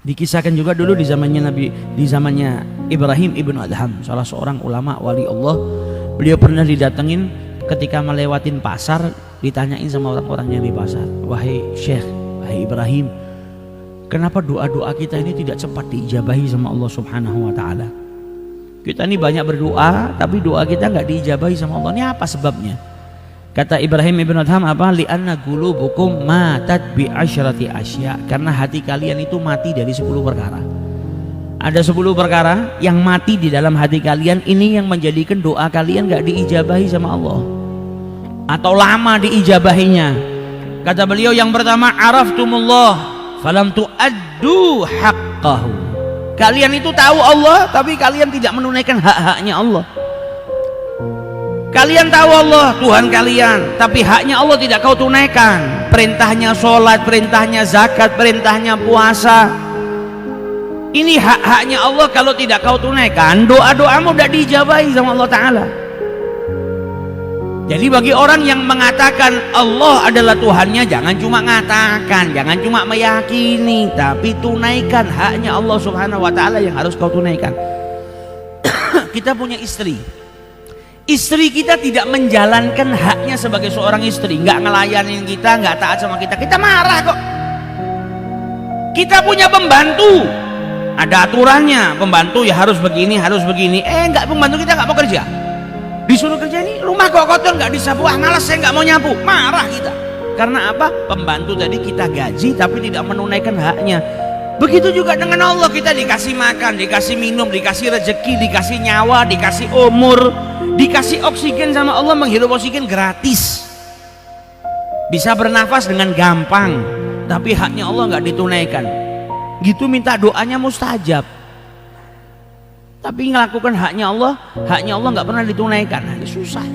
Dikisahkan juga dulu di zamannya Ibrahim ibn Adham, salah seorang ulama wali Allah. Beliau pernah didatengin ketika melewatin pasar, ditanyain sama orang-orangnya di pasar, "Wahai Syekh, wahai Ibrahim, kenapa doa-doa kita ini tidak cepat diijabahi sama Allah Subhanahu wa ta'ala? Kita ini banyak berdoa, tapi doa kita nggak diijabahi sama Allah. Ini apa sebabnya?" Kata Ibrahim ibn Adham, apa? "Li'anna qulubukum matat bi asyrati asya." Karena hati kalian itu mati dari 10 perkara. Ada 10 perkara yang mati di dalam hati kalian, ini yang menjadikan doa kalian nggak diijabahi sama Allah, atau lama diijabahinya. Kata beliau, yang pertama, araftumullah falam tu'addu haqqahu. Kalian itu tahu Allah, tapi kalian tidak menunaikan hak-haknya Allah. Kalian tahu Allah Tuhan kalian, tapi haknya Allah tidak kau tunaikan. Perintahnya sholat, perintahnya zakat, perintahnya puasa, ini hak-haknya Allah. Kalau tidak kau tunaikan, doa-doamu tidak diijabahi sama Allah Ta'ala. Jadi bagi orang yang mengatakan Allah adalah Tuhannya, jangan cuma ngatakan, jangan cuma meyakini, tapi tunaikan haknya Allah Subhanahu wa Ta'ala yang harus kau tunaikan. Kita punya istri, istri kita tidak menjalankan haknya sebagai seorang istri, nggak ngelayanin kita, nggak taat sama kita, kita marah kok. Kita punya pembantu, ada aturannya, pembantu ya harus begini, harus begini. Nggak, pembantu kita nggak mau kerja, disuruh kerja, ini rumah kok kotor nggak disapu, malas saya nggak mau nyapu, marah kita. Karena apa? Pembantu tadi kita gaji tapi tidak menunaikan haknya. Begitu juga dengan Allah, kita dikasih makan, dikasih minum, dikasih rezeki, dikasih nyawa, dikasih umur, dikasih oksigen sama Allah, menghirup oksigen gratis, bisa bernafas dengan gampang, tapi haknya Allah nggak ditunaikan. Gitu minta doanya mustajab, tapi ngelakukan haknya Allah nggak pernah ditunaikan. Nah, ini susah.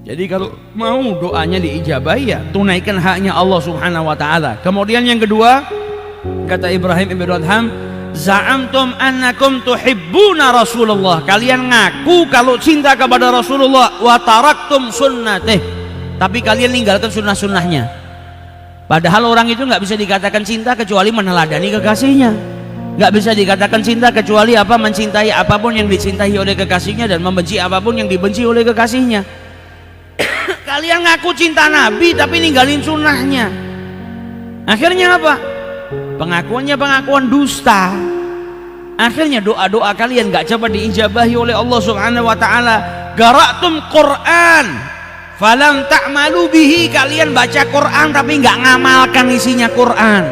Jadi kalau mau doanya diijabahi, ya tunaikan haknya Allah Subhanahu wa Ta'ala. Kemudian yang kedua, kata Ibrahim ibn Adham, za'amtum annakum tuhibbuna Rasulullah. Kalian ngaku kalau cinta kepada Rasulullah, wa taraktum sunnatih, tapi kalian ninggalkan sunnah-sunnahnya. Padahal orang itu nggak bisa dikatakan cinta kecuali meneladani kekasihnya. Nggak bisa dikatakan cinta kecuali apa? Mencintai apapun yang dicintai oleh kekasihnya dan membenci apapun yang dibenci oleh kekasihnya. Kalian ngaku cinta Nabi tapi ninggalin sunnahnya. Akhirnya apa? Pengakuannya pengakuan dusta. Akhirnya doa-doa kalian gak cepat diijabahi oleh Allah Subhanahu wa Ta'ala. Qara'tum Quran falam ta'malu bihi. Kalian baca Quran tapi gak ngamalkan isinya Quran.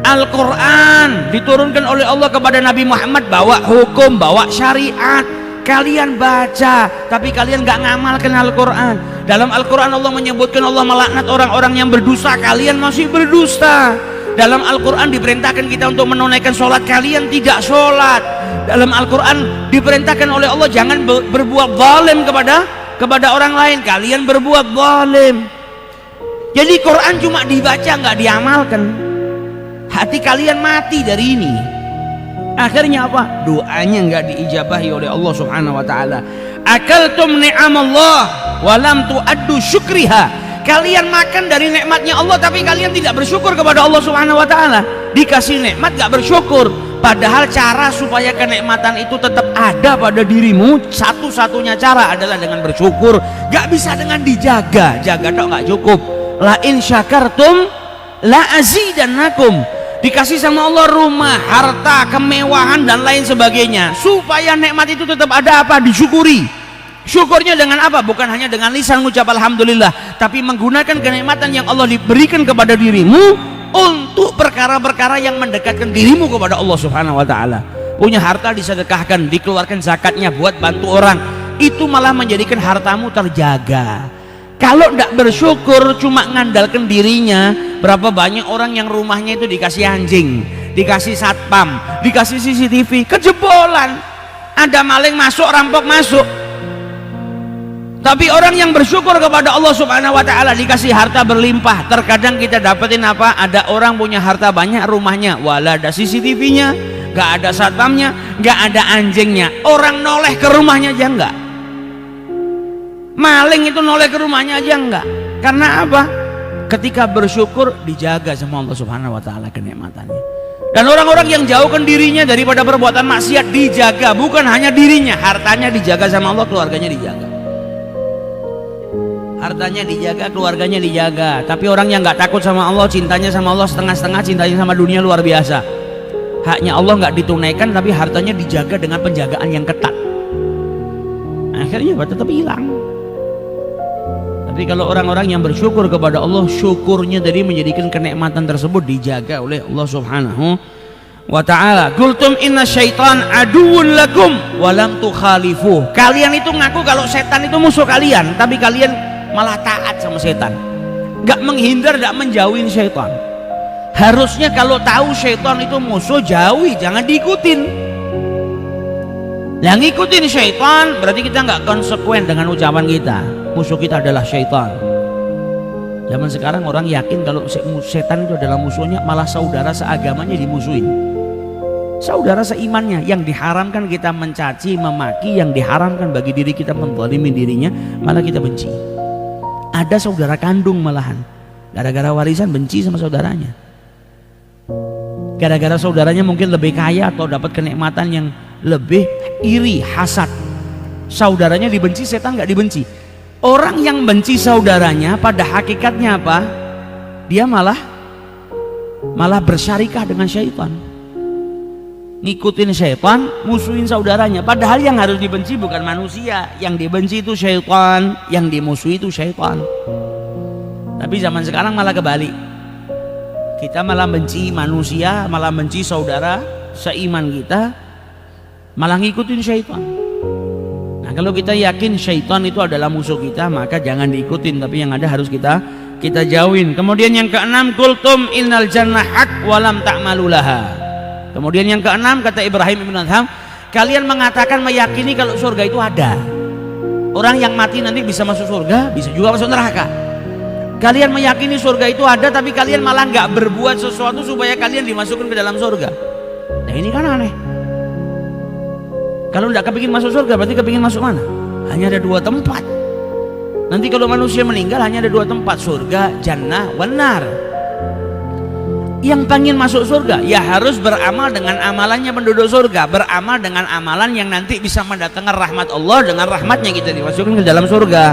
Al-Quran diturunkan oleh Allah kepada Nabi Muhammad, bawa hukum, bawa syariat. Kalian baca tapi kalian gak ngamalkan Al-Quran. Dalam Al-Quran Allah menyebutkan Allah melaknat orang-orang yang berdusta. Kalian masih berdusta. Dalam Al-Quran diperintahkan kita untuk menunaikan sholat, kalian tidak sholat. Dalam Al-Quran diperintahkan oleh Allah jangan berbuat zalim kepada orang lain, kalian berbuat zalim. Jadi Quran cuma dibaca nggak diamalkan. Hati kalian mati dari ini. Akhirnya apa? Doanya nggak diijabahi oleh Allah Subhanahu wa Ta'ala. Akaltum ni'amallah walam tu'addu syukriha. Kalian makan dari nikmatnya Allah tapi kalian tidak bersyukur kepada Allah Subhanahu wa Ta'ala. Dikasih nikmat gak bersyukur, padahal cara supaya kenikmatan itu tetap ada pada dirimu, satu-satunya cara adalah dengan bersyukur. Gak bisa dengan dijaga, jaga tok gak cukup. La in syakartum la azidannakum. Dikasih sama Allah rumah, harta, kemewahan dan lain sebagainya, supaya nikmat itu tetap ada, apa? Disyukuri. Syukurnya dengan apa? Bukan hanya dengan lisan mengucap alhamdulillah, tapi menggunakan kenikmatan yang Allah diberikan kepada dirimu untuk perkara-perkara yang mendekatkan dirimu kepada Allah Subhanahu wa Ta'ala. Punya harta disedekahkan, dikeluarkan zakatnya buat bantu orang, itu malah menjadikan hartamu terjaga. Kalau tidak bersyukur cuma ngandalkan dirinya, berapa banyak orang yang rumahnya itu dikasih anjing, dikasih satpam, dikasih CCTV, kejebolan, ada maling masuk, rampok masuk. Tapi orang yang bersyukur kepada Allah Subhanahu wa Ta'ala dikasih harta berlimpah. Terkadang kita dapetin apa? Ada orang punya harta banyak, rumahnya wala ada CCTV-nya, gak ada satpamnya, gak ada anjingnya, orang noleh ke rumahnya aja enggak. Maling itu noleh ke rumahnya aja enggak. Karena apa? Ketika bersyukur dijaga sama Allah Subhanahu wa taala kenikmatannya. Dan orang-orang yang jauhkan dirinya daripada perbuatan maksiat dijaga, bukan hanya dirinya, hartanya dijaga sama Allah, keluarganya dijaga. Hartanya dijaga, keluarganya dijaga. Tapi orang yang nggak takut sama Allah, cintanya sama Allah setengah-setengah, cintanya sama dunia luar biasa. Haknya Allah nggak ditunaikan, tapi hartanya dijaga dengan penjagaan yang ketat. Akhirnya tetap hilang. Tapi kalau orang-orang yang bersyukur kepada Allah, syukurnya dari menjadikan kenikmatan tersebut dijaga oleh Allah Subhanahu wa ta'ala. Qultum inna syaitan aduun lakum walam tukhalifuh. Kalian itu ngaku kalau setan itu musuh kalian, tapi kalian malah taat sama setan. Gak menghindar, gak menjauhin syaitan. Harusnya kalau tahu syaitan itu musuh, jauhi, jangan diikutin. Yang ngikutin syaitan berarti kita nggak konsekuen dengan ucapan kita. Musuh kita adalah syaitan. Zaman sekarang orang yakin kalau setan itu adalah musuhnya, malah saudara seagamanya dimusuhin. Saudara seimannya yang diharamkan kita mencaci, memaki, yang diharamkan bagi diri kita menzalimi dirinya, malah kita benci. Ada saudara kandung malahan gara-gara warisan benci sama saudaranya. Gara-gara saudaranya mungkin lebih kaya atau dapat kenikmatan yang lebih, iri, hasad. Saudaranya dibenci, setan nggak dibenci. Orang yang benci saudaranya pada hakikatnya apa? Dia malah bersyarikah dengan syaitan. Ngikutin syaitan, musuhin saudaranya. Padahal yang harus dibenci bukan manusia, yang dibenci itu syaitan, yang dimusuhi itu syaitan. Tapi zaman sekarang malah kebalik. Kita malah benci manusia, malah benci saudara seiman kita, malah ngikutin syaitan. Nah, kalau kita yakin syaitan itu adalah musuh kita, maka jangan diikutin, tapi yang ada harus kita jauhin. Kemudian yang keenam, qultum innal jannah haq walam ta'malulaha. Kemudian yang keenam, kata Ibrahim ibn Adham, kalian mengatakan meyakini kalau surga itu ada. Orang yang mati nanti bisa masuk surga, bisa juga masuk neraka. Kalian meyakini surga itu ada, tapi kalian malah nggak berbuat sesuatu supaya kalian dimasukkan ke dalam surga. Nah, ini kan aneh. Kalau tidak kepingin masuk surga, berarti kepingin masuk mana? Hanya ada dua tempat. Nanti kalau manusia meninggal hanya ada dua tempat, surga, jannah, wanar. Yang pengen masuk surga ya harus beramal dengan amalannya penduduk surga, beramal dengan amalan yang nanti bisa mendatangkan rahmat Allah, dengan rahmatnya kita dimasukkan ke dalam surga.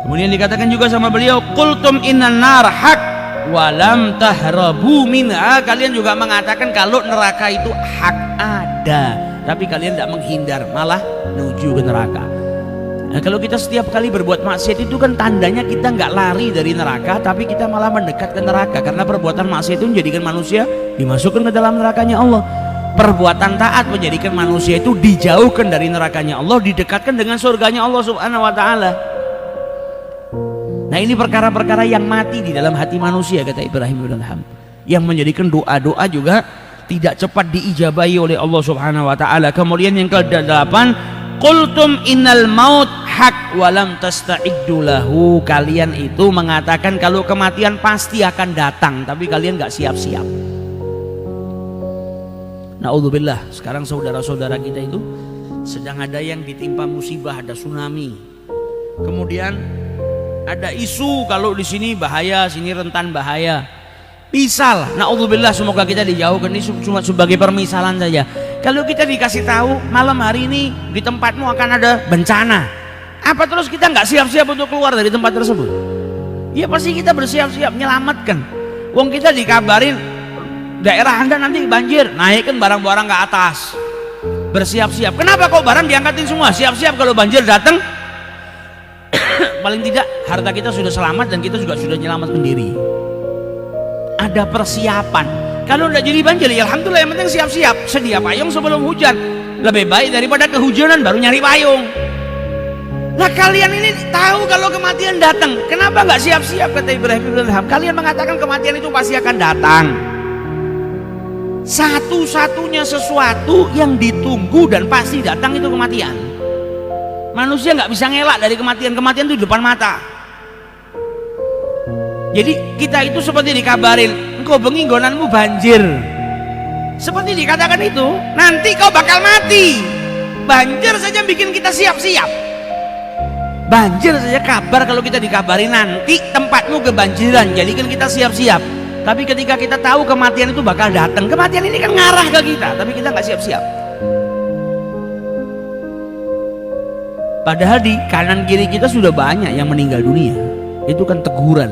Kemudian dikatakan juga sama beliau, qultum innan nar haq walam tahrabu minha. Kalian juga mengatakan kalau neraka itu hak ada, tapi kalian tidak menghindar, malah menuju ke neraka. Nah, kalau kita setiap kali berbuat maksiat itu kan tandanya kita nggak lari dari neraka, tapi kita malah mendekat ke neraka. Karena perbuatan maksiat itu menjadikan manusia dimasukkan ke dalam nerakanya Allah. Perbuatan taat menjadikan manusia itu dijauhkan dari nerakanya Allah, didekatkan dengan surganya Allah Subhanahu wa ta'ala. Nah, ini perkara-perkara yang mati di dalam hati manusia, kata Ibrahim bin Adham, yang menjadikan doa-doa juga tidak cepat diijabahi oleh Allah Subhanahu wa ta'ala. Kemudian yang ke-8, qultum innal maut haq walam tasta'iddu lahu. Kalian itu mengatakan kalau kematian pasti akan datang, tapi kalian gak siap-siap. Na'udzubillah, sekarang saudara-saudara kita itu sedang ada yang ditimpa musibah, ada tsunami. Kemudian ada isu kalau di sini bahaya, sini rentan bahaya. Misal, na'udzubillah, semoga kita dijauhkan, ini cuma sebagai permisalan saja. Kalau kita dikasih tahu malam hari ini di tempatmu akan ada bencana, apa terus kita nggak siap-siap untuk keluar dari tempat tersebut? Ya pasti kita bersiap-siap menyelamatkan. Wong kita dikabarin daerah Anda nanti banjir, naikkan barang-barang ke atas, bersiap-siap. Kenapa kok barang diangkatin semua? Siap-siap kalau banjir datang. Paling tidak harta kita sudah selamat dan kita juga sudah menyelamatkan diri. Ada persiapan. Kalau udah jadi banjir, ya alhamdulillah, yang penting siap-siap. Sedia payung sebelum hujan. Lebih baik daripada kehujanan baru nyari payung. Nah, kalian ini tahu kalau kematian datang, kenapa nggak siap-siap, kata Ibrahim bin Adham? Kalian mengatakan kematian itu pasti akan datang. Satu-satunya sesuatu yang ditunggu dan pasti datang itu kematian. Manusia nggak bisa ngelak dari kematian. Kematian itu di depan mata. Jadi kita itu seperti dikabarin, engkau bengi nggonanmu banjir. Seperti dikatakan itu, nanti kau bakal mati. Banjir saja bikin kita siap-siap. Banjir saja kabar, kalau kita dikabari nanti tempatmu kebanjiran, jadi kan kita siap-siap. Tapi ketika kita tahu kematian itu bakal datang, kematian ini kan ngarah ke kita, tapi kita nggak siap-siap. Padahal di kanan kiri kita sudah banyak yang meninggal dunia. Itu kan teguran,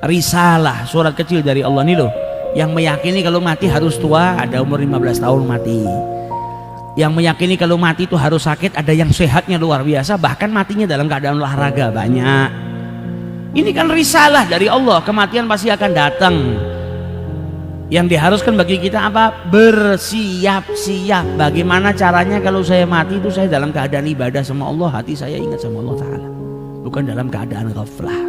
risalah, surat kecil dari Allah nih loh, yang meyakini kalau mati harus tua, ada umur 15 tahun mati. Yang meyakini kalau mati itu harus sakit, ada yang sehatnya luar biasa, bahkan matinya dalam keadaan olahraga, banyak. Ini kan risalah dari Allah, kematian pasti akan datang. Yang diharuskan bagi kita apa? Bersiap-siap. Bagaimana caranya kalau saya mati itu saya dalam keadaan ibadah sama Allah, hati saya ingat sama Allah Ta'ala, bukan dalam keadaan ghaflah.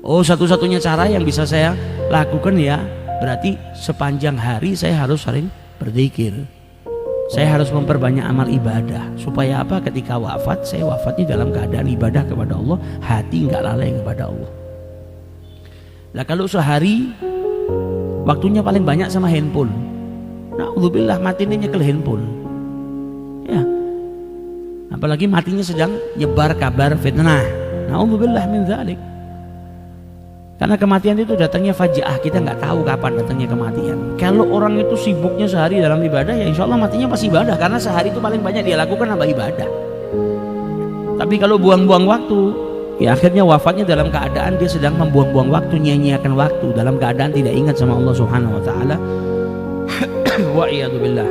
Oh, satu-satunya cara yang bisa saya lakukan ya berarti sepanjang hari saya harus sering berzikir. Saya harus memperbanyak amal ibadah supaya apa? Ketika wafat, saya wafatnya dalam keadaan ibadah kepada Allah, hati nggak lalai kepada Allah. Lah kalau sehari waktunya paling banyak sama handphone, na'udzubillah, matinya nyekel handphone ya, apalagi matinya sedang nyebar kabar fitnah, na'udzubillah min dzalik. Karena kematian itu datangnya fajiah, kita nggak tahu kapan datangnya kematian. Kalau orang itu sibuknya sehari dalam ibadah, ya insya Allah matinya pasti ibadah, karena sehari itu paling banyak dia lakukan apa? Ibadah. Tapi kalau buang-buang waktu, ya akhirnya wafatnya dalam keadaan dia sedang membuang-buang waktu, nyanyiakan waktu, dalam keadaan tidak ingat sama Allah Subhanahu Wa Taala. Wa iyadu billah.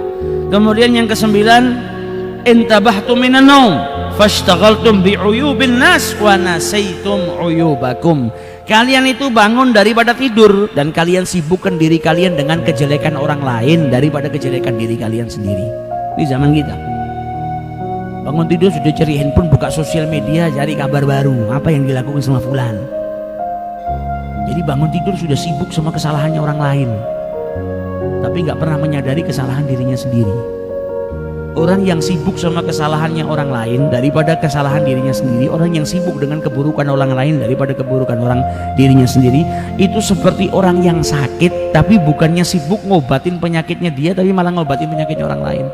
Kemudian yang kesembilan, intabahtum minan naum fashtaghaltum bi'uyubin nas wa nasaitum uyubakum. Kalian itu bangun daripada tidur dan kalian sibukkan diri kalian dengan kejelekan orang lain daripada kejelekan diri kalian sendiri. Ini zaman kita. Bangun tidur sudah cari handphone, buka sosial media, cari kabar baru, apa yang dilakukan sama fulan. Jadi bangun tidur sudah sibuk sama kesalahannya orang lain, tapi nggak pernah menyadari kesalahan dirinya sendiri. Orang yang sibuk sama kesalahannya orang lain daripada kesalahan dirinya sendiri, orang yang sibuk dengan keburukan orang lain daripada keburukan orang dirinya sendiri, itu seperti orang yang sakit tapi bukannya sibuk ngobatin penyakitnya dia, tapi malah ngobatin penyakitnya orang lain.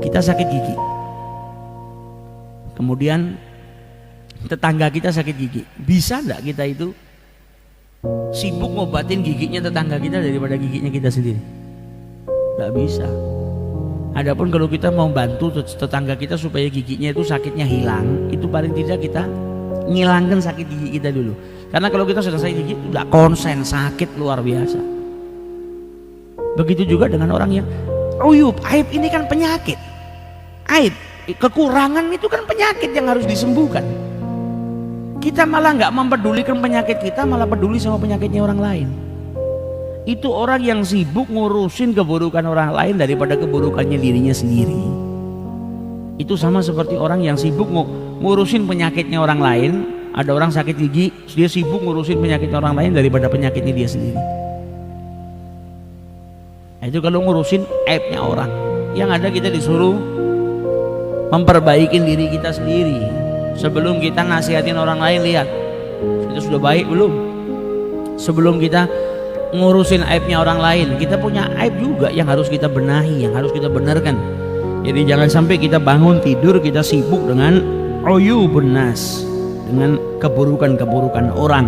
Kita sakit gigi, kemudian tetangga kita sakit gigi, bisa enggak kita itu sibuk ngobatin giginya tetangga kita daripada giginya kita sendiri? Nggak bisa. Adapun kalau kita mau bantu tetangga kita supaya giginya itu sakitnya hilang, itu paling tidak kita ngilangkan sakit gigi kita dulu. Karena kalau kita sudah sakit gigi, udah konsen, sakit luar biasa. Begitu juga dengan orang yang uyub, aib ini kan penyakit. Aib, kekurangan itu kan penyakit yang harus disembuhkan. Kita malah nggak mempedulikan penyakit kita, malah peduli sama penyakitnya orang lain. Itu orang yang sibuk ngurusin keburukan orang lain daripada keburukannya dirinya sendiri. Itu sama seperti orang yang sibuk ngurusin penyakitnya orang lain. Ada orang sakit gigi, dia sibuk ngurusin penyakit orang lain daripada penyakitnya dia sendiri. Nah, itu kalau ngurusin aibnya orang. Yang ada kita disuruh memperbaikin diri kita sendiri. Sebelum kita nasihatin orang lain, lihat kita sudah baik belum. Sebelum kita ngurusin aibnya orang lain, kita punya aib juga yang harus kita benahi, yang harus kita benarkan. Jadi jangan sampai kita bangun tidur kita sibuk dengan uyubun nas, dengan keburukan-keburukan orang.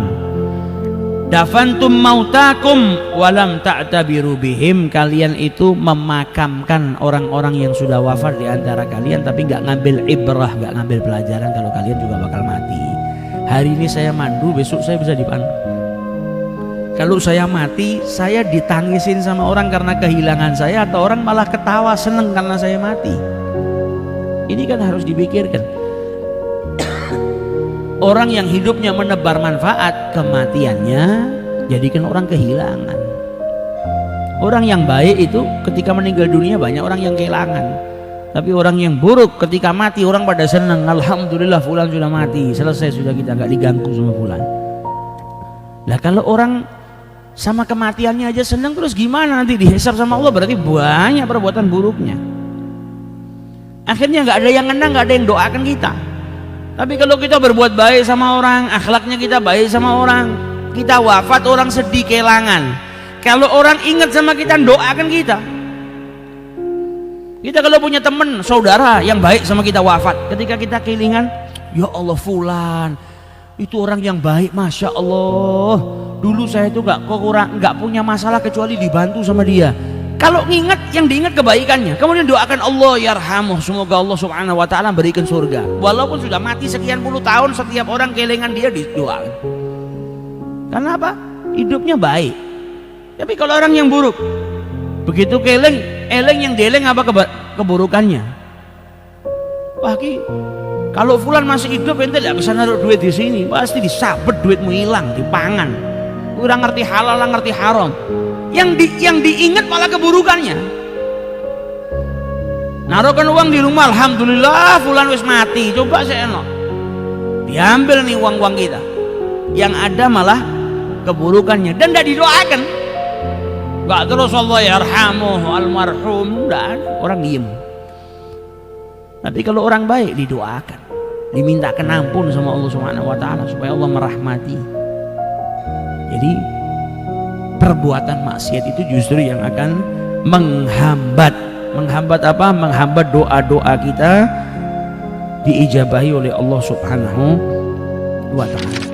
Dafantum mautakum walam ta'tabiru bihim, kalian itu memakamkan orang-orang yang sudah wafat di antara kalian tapi nggak ngambil ibrah, nggak ngambil pelajaran kalau kalian juga bakal mati. Hari ini saya mandu, besok saya bisa dipandu. Kalau saya mati, saya ditangisin sama orang karena kehilangan saya, atau orang malah ketawa seneng karena saya mati. Ini kan harus dipikirkan. Orang yang hidupnya menebar manfaat, kematiannya jadikan orang kehilangan. Orang yang baik itu ketika meninggal dunia banyak orang yang kehilangan. Tapi orang yang buruk ketika mati orang pada seneng, alhamdulillah fulan sudah mati, selesai sudah, kita nggak diganggu sama fulan. Lah kalau orang sama kematiannya aja seneng, terus gimana nanti dihisab sama Allah? Berarti banyak perbuatan buruknya. Akhirnya nggak ada yang ngenang, nggak ada yang doakan kita. Tapi kalau kita berbuat baik sama orang, akhlaknya kita baik sama orang, kita wafat orang sedih kehilangan. Kalau orang ingat sama kita, doakan kita. Kita kalau punya teman saudara yang baik sama kita wafat, ketika kita kelingan, ya Allah fulan itu orang yang baik, masya Allah, dulu saya itu nggak punya masalah kecuali dibantu sama dia. Kalau ngingat, yang diingat kebaikannya, kemudian doakan Allah yarhamuh, semoga Allah subhanahu wa ta'ala berikan surga. Walaupun sudah mati sekian puluh tahun, setiap orang kelingan dia didoakan. Karena apa? Hidupnya baik. Tapi kalau orang yang buruk, begitu keleng yang deleng apa keburukannya. Wah kalau fulan masih hidup ente tidak bisa naruh duit di sini, pasti disabet duitmu hilang, dipangan. Kurang ngerti halal, ngerti haram. Yang diingat malah keburukannya. Naruhkan uang di rumah, alhamdulillah fulan wis mati, coba saya enak. Diambil nih uang kita. Yang ada malah keburukannya dan tidak didoakan. Enggak terus Allah yarhamuh almarhum, dan orang diem. Tapi kalau orang baik didoakan, dimintakan ampun sama Allah Subhanahu wa taala supaya Allah merahmati. Jadi perbuatan maksiat itu justru yang akan menghambat apa? Menghambat doa-doa kita diijabahi oleh Allah Subhanahu wa taala.